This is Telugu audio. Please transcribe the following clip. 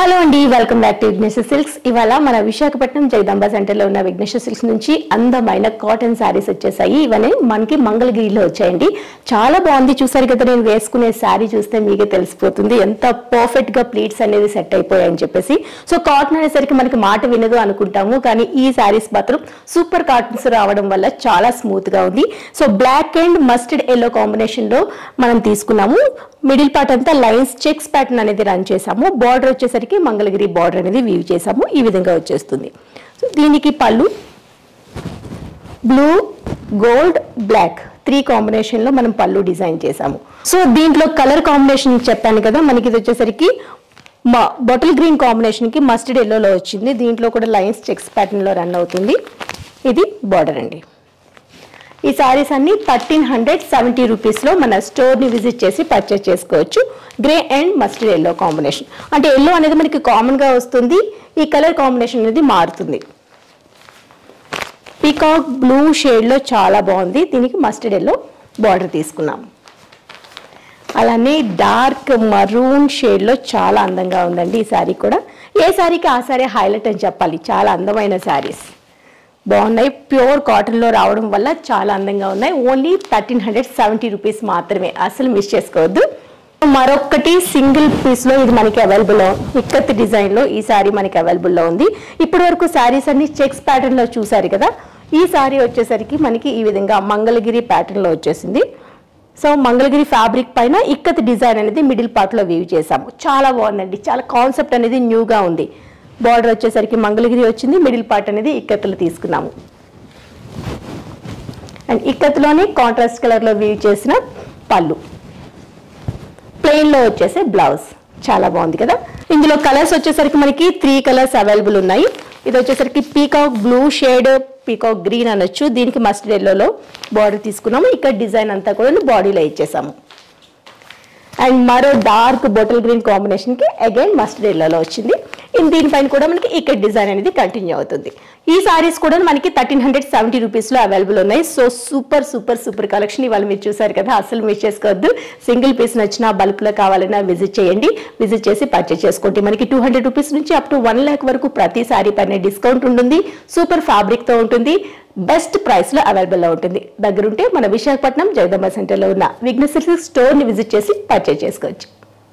హలో అండి, welcome back to Vigneshwara silks. ఇవాళ మన విశాఖపట్నం జగదాంబ సెంటర్లో ఉన్న విఘ్నేశ్వర సిల్క్స్ నుంచి అందమైన కాటన్ శారీస్ వచ్చేసాయి. ఇవన్నీ మనకి మంగళగిరిలో వచ్చాయండి. చాలా బాగుంది. చూసారు కదా, నేను వేసుకునే శారీ చూస్తే మీకే తెలిసిపోతుంది ఎంత పర్ఫెక్ట్ గా ప్లీట్స్ అనేది సెట్ అయిపోయాయని చెప్పేసి. సో కాటన్ అనేసరికి మనకి మాట వినదు అనుకుంటాము, కానీ ఈ శారీస్ మాత్రం సూపర్ కాటన్స్ రావడం వల్ల చాలా స్మూత్ గా ఉంది. So black and mustard yellow combination లో మనం తీసుకున్నాము. మిడిల్ పార్ట్ అంతా లైన్స్ చెక్స్ ప్యాటర్న్ అనేది రన్ చేసాము. బార్డర్ వచ్చేసరికి మంగళగిరి బార్డర్ అనేది వీవ్ చేసాము. ఈ విధంగా వచ్చేస్తుంది. సో దీనికి పళ్ళు బ్లూ, గోల్డ్, బ్లాక్ 3 కాంబినేషన్ లో మనం పళ్ళు డిజైన్ చేసాము. సో దీంట్లో కలర్ కాంబినేషన్ చెప్పాను కదా, మనకి ఇది వచ్చేసరికి బాటిల్ గ్రీన్ కాంబినేషన్ కి మస్టర్డ్ ఎల్లోలో వచ్చింది. దీంట్లో కూడా లైన్స్ చెక్స్ ప్యాటర్న్ లో రన్ అవుతుంది. ఇది బార్డర్ అండి. ఈ సారీస్ అన్ని 1370 రూపీస్లో మన స్టోర్ని విజిట్ చేసి పర్చేస్ చేసుకోవచ్చు. Grey and mustard yellow combination, అంటే ఎల్లో అనేది మనకి కామన్గా వస్తుంది, ఈ కలర్ కాంబినేషన్ అనేది మారుతుంది. పీకాక్ బ్లూ షేడ్లో చాలా బాగుంది. దీనికి మస్టర్డ్ ఎల్లో బార్డర్ తీసుకున్నాము. అలానే డార్క్ మరూన్ షేడ్లో చాలా అందంగా ఉందండి ఈ శారీ కూడా. ఏ శారీకి ఆ శారీ హైలైట్ అని చెప్పాలి. చాలా అందమైన శారీస్ బాగున్నాయి. ప్యూర్ కాటన్లో రావడం వల్ల చాలా అందంగా ఉన్నాయి. ఓన్లీ 1370 రూపీస్ మాత్రమే, అసలు మిస్ చేసుకోవద్దు. మరొకటి సింగిల్ పీస్లో ఇది మనకి అవైలబుల్లో, ఇక్కత్ డిజైన్లో ఈ శారీ మనకి అవైలబుల్లో ఉంది. ఇప్పటి వరకు శారీస్ అన్ని చెక్స్ ప్యాటర్న్లో చూసారు కదా, ఈ శారీ వచ్చేసరికి మనకి ఈ విధంగా మంగళగిరి ప్యాటర్న్లో వచ్చేసింది. సో మంగళగిరి ఫ్యాబ్రిక్ పైన ఇక్కత్ డిజైన్ అనేది మిడిల్ పార్ట్లో వీవ్ చేసాము. చాలా బాగుందండి. చాలా కాన్సెప్ట్ అనేది న్యూగా ఉంది. బార్డర్ వచ్చేసరికి మంగళగిరి వచ్చింది. మిడిల్ పార్ట్ అనేది ఇక్కత్తులు తీసుకున్నాము. అండ్ ఇక్కత్తులోనే కాంట్రాస్ట్ కలర్లో వీవ్ చేసిన పళ్ళు, ప్లెయిన్లో వచ్చేసే బ్లౌజ్. చాలా బాగుంది కదా. ఇందులో కలర్స్ వచ్చేసరికి మనకి 3 కలర్స్ అవైలబుల్ ఉన్నాయి. ఇది వచ్చేసరికి peacock blue shade, peacock green అనొచ్చు. దీనికి మస్టర్డ్ ఎల్లోలో బార్డర్ తీసుకున్నాము. ఇక్కడ డిజైన్ అంతా కూడా బాడీలో ఇచ్చేసాము. అండ్ మరో డార్క్ బాటిల్ గ్రీన్ కాంబినేషన్కి అగైన్ మస్టర్డ్ ఎల్లోలో వచ్చింది. దీనిపైన కూడా మనకి ఇక్కడ డిజైన్ అనేది కంటిన్యూ అవుతుంది. ఈ సారీస్ కూడా మనకి 1370 రూపీస్లో అవైలబుల్ ఉన్నాయి. So super super super collection ఇవాళ మీరు చూసారు కదా, అసలు మిస్ చేసుకోవద్దు. సింగిల్ పీస్ నచ్చినా బల్క్లో కావాలన్నా విజిట్ చేయండి. విజిట్ చేసి పర్చేస్ చేసుకోండి. మనకి 200 రూపీస్ నుంచి అప్ టు 1 lakh వరకు ప్రతి సారీ పైన డిస్కౌంట్ ఉంటుంది. సూపర్ ఫ్యాబ్రిక్తో ఉంటుంది. బెస్ట్ ప్రైస్లో అవైలబుల్లో ఉంటుంది. దగ్గరుంటే మన విశాఖపట్నం జగదాంబ సెంటర్లో ఉన్న విఘ్నేశ్వర సిల్క్స్ స్టోర్ని విజిట్ చేసి పర్చేస్ చేసుకోవచ్చు.